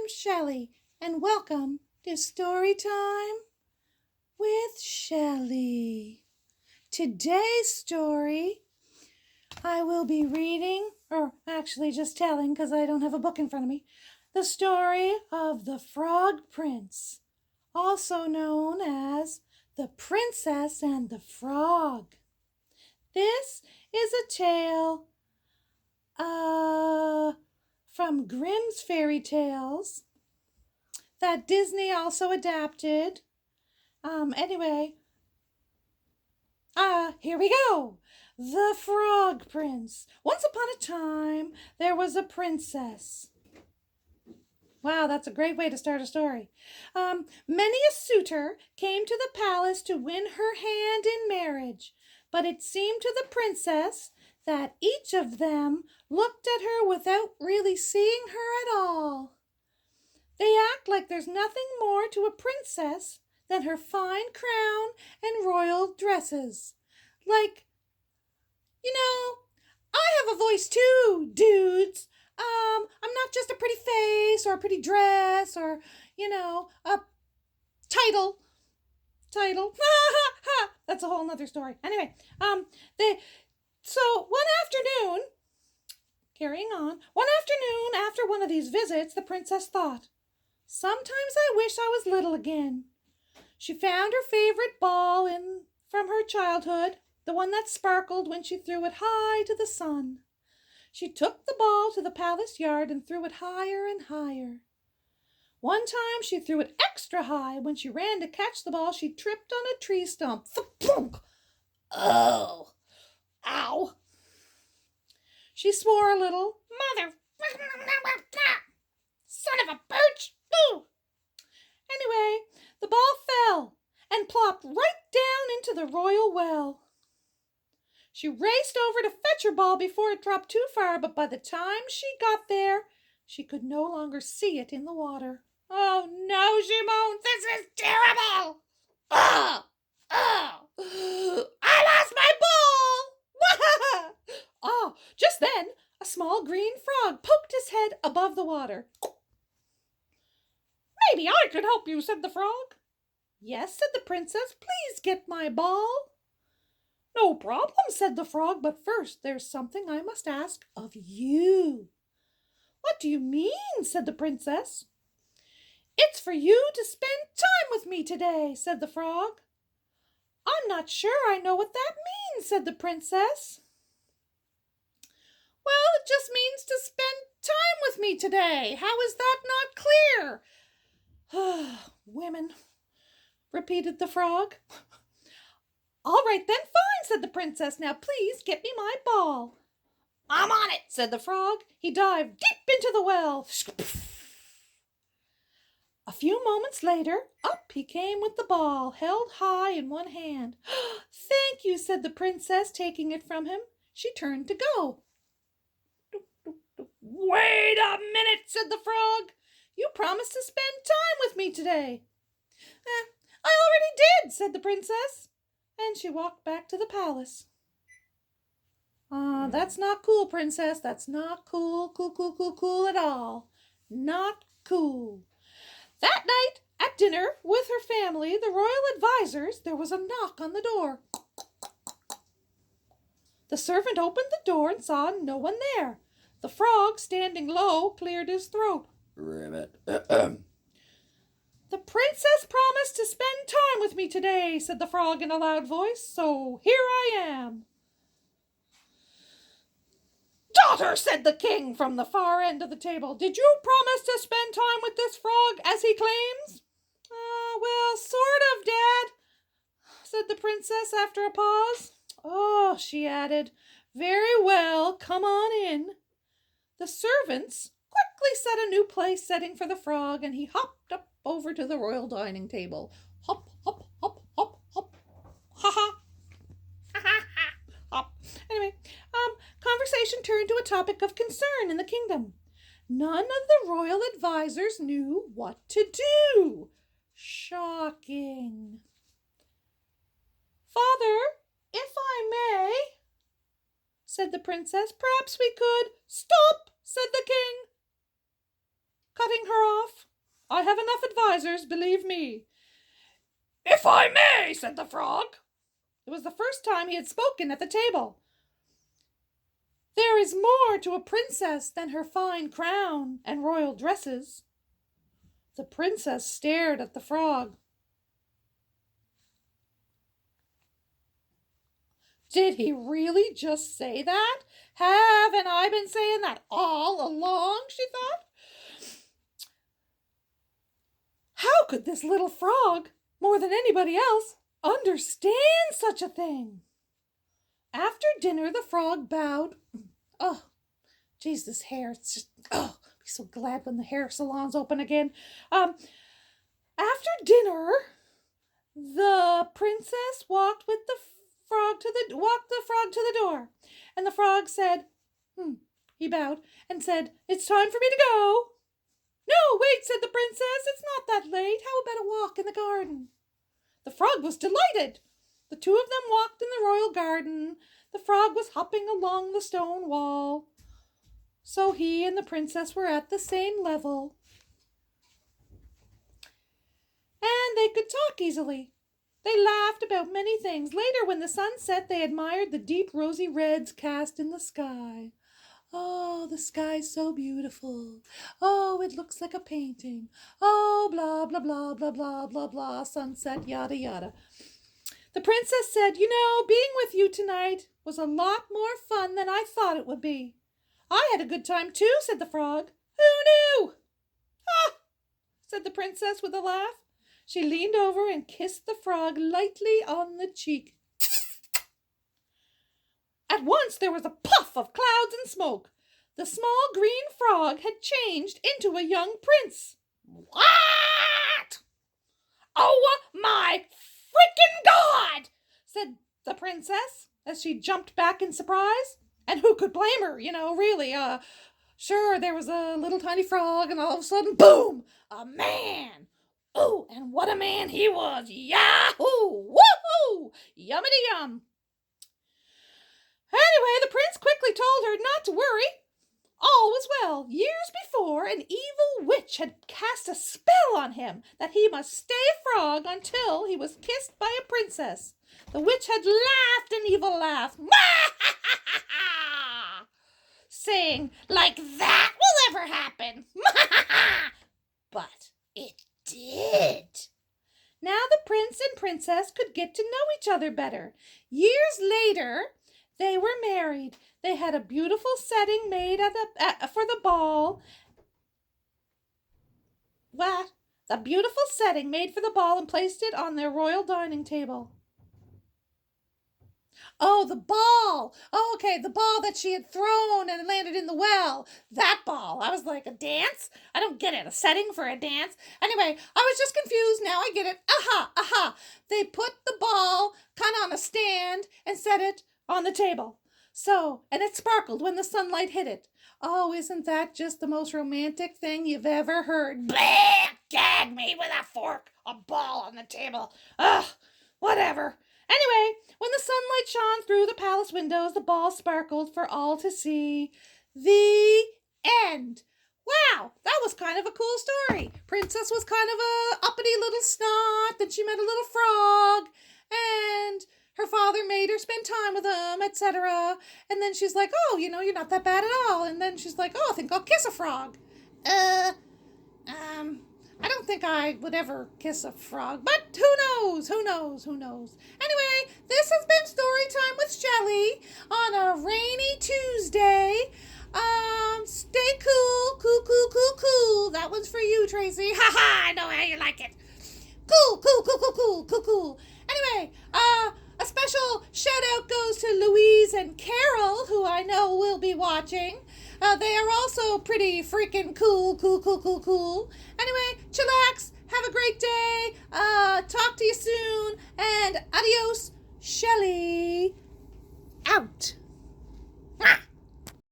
I'm Shelley, and welcome to Story Time with Shelley. Today's story I will be reading, or actually just telling because I don't have a book in front of me, the story of the Frog Prince, also known as The Princess and the Frog. This is a tale from Grimm's Fairy Tales that Disney also adapted. Here we go. The Frog Prince. Once upon a time, there was a princess. Wow, that's a great way to start a story. Many a suitor came to the palace to win her hand in marriage, but it seemed to the princess that each of them looked at her without really seeing her at all. They act like there's nothing more to a princess than her fine crown and royal dresses. Like, I have a voice too, dudes. I'm not just a pretty face or a pretty dress or, a title. That's a whole nother story. Anyway, one afternoon after one of these visits, the princess thought, sometimes I wish I was little again. She found her favorite ball from her childhood, the one that sparkled when she threw it high to the sun. She took the ball to the palace yard and threw it higher and higher. One time she threw it extra high. When she ran to catch the ball, she tripped on a tree stump. Thunk! Oh! Ow! She swore a little. Mother! Son of a birch! Ooh! Anyway, the ball fell and plopped right down into the royal well. She raced over to fetch her ball before it dropped too far, but by the time she got there, she could no longer see it in the water. Oh no, she moaned. This is terrible! I lost my ball! Just then, a small green frog poked his head above the water. Maybe I could help you, said the frog. Yes, said the princess. Please get my ball. No problem, said the frog, but first there's something I must ask of you. What do you mean, said the princess. It's for you to spend time with me today, said the frog. I'm not sure I know what that means, said the princess. Well, it just means to spend time with me today. How is that not clear? Women, repeated the frog. All right then, fine, said the princess. Now please get me my ball. I'm on it, said the frog. He dived deep into the well. A few moments later, up he came with the ball, held high in one hand. Thank you, said the princess, taking it from him. She turned to go. Wait a minute, said the frog. You promised to spend time with me today. I already did, said the princess. And she walked back to the palace. That's not cool, princess. That's not cool at all. Not cool. That night, at dinner with her family, the royal advisors, there was a knock on the door. The servant opened the door and saw no one there. The frog, standing low, cleared his throat. Ribbit. The princess promised to spend time with me today, said the frog in a loud voice, so here I am. Daughter, said the king from the far end of the table, did you promise to spend time with this frog as he claims? Well, sort of, Dad, said the princess after a pause. Oh, she added, very well, come on in. The servants quickly set a new place setting for the frog, and he hopped up over to the royal dining table. Hop, hop, hop, hop, hop. Ha ha. Ha ha ha. Hop. Anyway, conversation turned to a topic of concern in the kingdom. None of the royal advisors knew what to do. Shocking. Father, if I may, said the princess, perhaps we could. Stop, said the king. cutting her off. I have enough advisers, believe me. If I may, said the frog. It was the first time he had spoken at the table. There is more to a princess than her fine crown and royal dresses. The princess stared at the frog. Did he really just say that? Haven't I been saying that all along, she thought? How could this little frog, more than anybody else, understand such a thing? After dinner, the frog bowed. Oh, geez, this hair, it's just, oh, I'll be so glad when the hair salon's open again. After dinner, the princess walked the frog to the door, and the frog said, he bowed and said, "It's time for me to go." "No, wait," said the princess, "it's not that late. How about a walk in the garden?" The frog was delighted. The two of them walked in the royal garden. The frog was hopping along the stone wall. So he and the princess were at the same level. And they could talk easily. They laughed about many things. Later, when the sun set, they admired the deep rosy reds cast in the sky. Oh, the sky's so beautiful. Oh, it looks like a painting. Oh, blah, blah, blah, blah, blah, blah, blah, sunset, yada, yada. The princess said, "You know, being with you tonight was a lot more fun than I thought it would be." "I had a good time too," said the frog. "Who knew?" "Ah," said the princess with a laugh. She leaned over and kissed the frog lightly on the cheek. At once there was a puff of clouds and smoke. The small green frog had changed into a young prince. "What? Oh my freaking God!" said the princess as she jumped back in surprise. And who could blame her, really? Sure, there was a little tiny frog, and all of a sudden, boom, a man. Oh, and what a man he was. Yahoo! Woohoo! Yummity yum. Anyway, the prince quickly told her not to worry. All was well. Years before, an evil witch had cast a spell on him that he must stay a frog until he was kissed by a princess. The witch had laughed an evil laugh, saying, "Like that will ever happen." But it did. Now the prince and princess could get to know each other better. Years later, they were married. They had a beautiful setting made for the ball. What? A beautiful setting made for the ball and placed it on their royal dining table. Oh, the ball. Oh, okay, the ball that she had thrown and landed in the well. That ball. I was like, a dance? I don't get it. A setting for a dance? Anyway, I was just confused. Now I get it. Aha. They put the ball kind of on a stand and set it on the table. So, and it sparkled when the sunlight hit it. Oh, isn't that just the most romantic thing you've ever heard? Blah! Gag me with a fork. A ball on the table. Ugh, whatever. Anyway, when the sunlight shone through the palace windows, the ball sparkled for all to see. The end. Wow, that was kind of a cool story. Princess was kind of a uppity little snot, then she met a little frog, and her father made her spend time with him, etc. And then she's like, "Oh, you're not that bad at all." And then she's like, "Oh, I think I'll kiss a frog." I don't think I would ever kiss a frog, but who knows? Anyway, this has been Story Time with Shelly on a rainy Tuesday. Stay cool. That one's for you, Tracy. I know how you like it. Cool. Anyway, a special shout out goes to Louise and Carol, who I know will be watching. They are also pretty freaking cool. Anyway, chillax, have a great day, talk to you soon, and adios, Shelly, out.